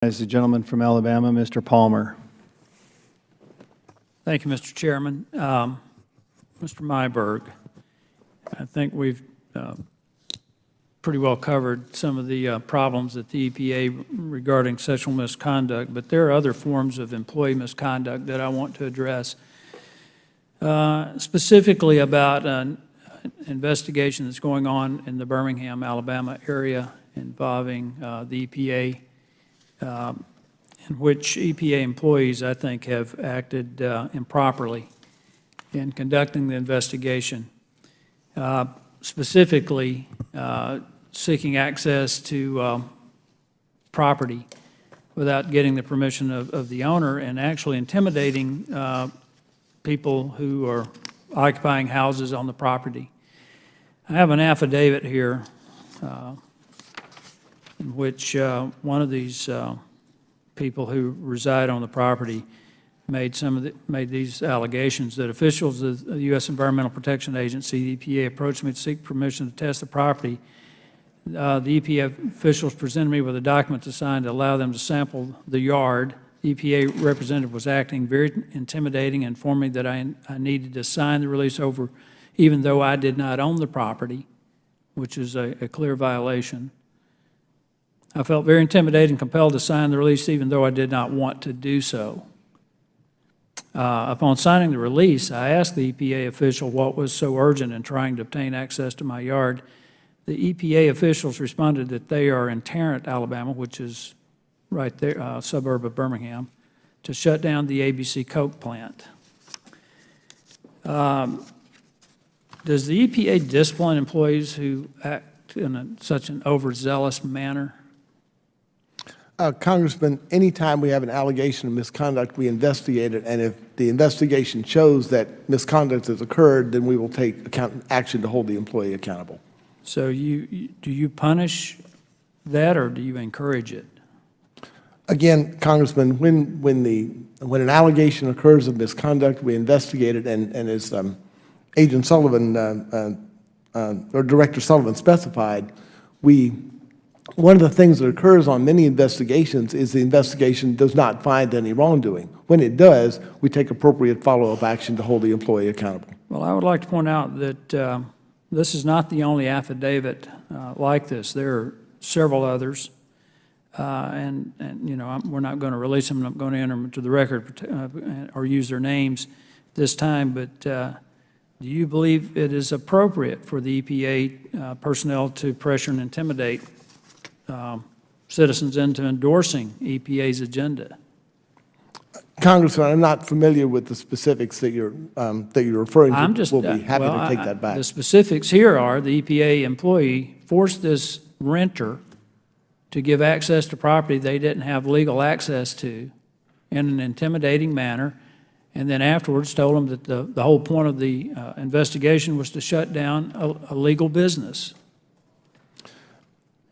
As the gentleman from Alabama, Mr. Palmer. Thank you, Mr. Chairman. Mr. Myberg, I think we've pretty well covered some of the problems at the EPA regarding sexual misconduct, but there are other forms of employee misconduct that I want to address, specifically about an investigation that's going on in the Birmingham, Alabama area involving the EPA, in which EPA employees, I think, have acted improperly in conducting the investigation, specifically seeking access to property without getting the permission of the owner and actually intimidating people who are occupying houses on the property. I have an affidavit here in which one of these people who reside on the property made these allegations that officials of the U.S. Environmental Protection Agency, the EPA, approached me to seek permission to test the property. The EPA officials presented me with a document to sign to allow them to sample the yard. The EPA representative was acting very intimidating and informed me that I needed to sign the release over even though I did not own the property, which is a clear violation. I felt very intimidated and compelled to sign the release even though I did not want to do so. Upon signing the release, I asked the EPA official what was so urgent in trying to obtain access to my yard. The EPA officials responded that they are in Tarrant, Alabama, which is right there, suburb of Birmingham, to shut down the ABC Coke plant. Does the EPA discipline employees who act in such an overzealous manner? Congressman, anytime we have an allegation of misconduct, we investigate it, and if the investigation shows that misconduct has occurred, then we will take action to hold the employee accountable. So do you punish that, or do you encourage it? Again, Congressman, when an allegation occurs of misconduct, we investigate it, and as Agent Sullivan or Director Sullivan specified, one of the things that occurs on many investigations is the investigation does not find any wrongdoing. When it does, we take appropriate follow-up action to hold the employee accountable. Well, I would like to point out that this is not the only affidavit like this. There are several others, and you know, we're not going to release them. I'm not going to enter them to the record or use their names this time, but do you believe it is appropriate for the EPA personnel to pressure and intimidate citizens into endorsing EPA's agenda? Congressman, I'm not familiar with the specifics that you're referring to. We'll be happy to take that back. The specifics here are the EPA employee forced this renter to give access to property they didn't have legal access to in an intimidating manner, and then afterwards told them that the whole point of the investigation was to shut down a legal business.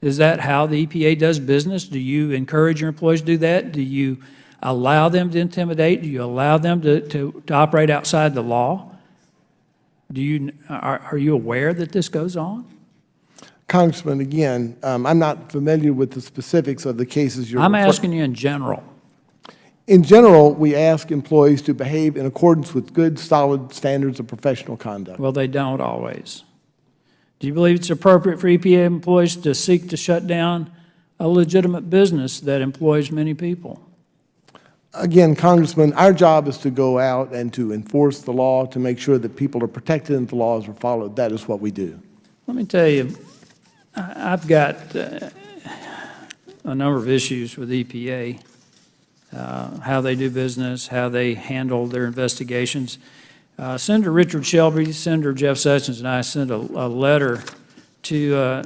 Is that how the EPA does business? Do you encourage your employees to do that? Do you allow them to intimidate? Do you allow them to operate outside the law? Are you aware that this goes on? Congressman, again, I'm not familiar with the specifics of the cases you're I'm asking you in general. In general, we ask employees to behave in accordance with good, solid standards of professional conduct. Well, they don't always. Do you believe it's appropriate for EPA employees to seek to shut down a legitimate business that employs many people? Again, Congressman, our job is to go out and to enforce the law, to make sure that people are protected and the laws are followed. That is what we do. Let me tell you, I've got a number of issues with EPA, how they do business, how they handle their investigations. Senator Richard Shelby, Senator Jeff Sessions, and I sent a letter to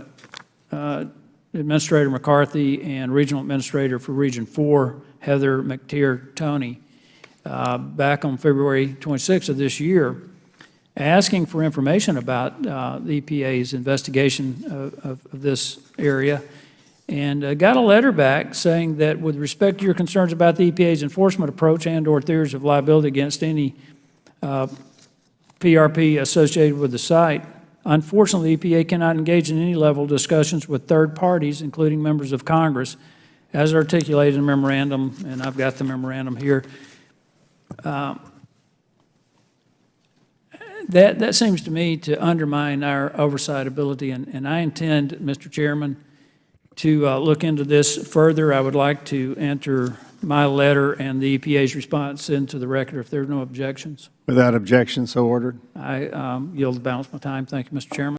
Administrator McCarthy and Regional Administrator for Region 4, Heather McTeer-Toney, back on February 26th of this year, asking for information about the EPA's investigation of this area, and got a letter back saying that with respect to your concerns about the EPA's enforcement approach and/or theories of liability against any PRP associated with the site, unfortunately, the EPA cannot engage in any level of discussions with third parties, including members of Congress, as articulated in the memorandum, and I've got the memorandum here, that seems to me to undermine our oversight ability, and I intend, Mr. Chairman, to look into this further. I would like to enter my letter and the EPA's response into the record if there are no objections. Without objection, so ordered. I yield the balance of my time. Thank you, Mr. Chairman.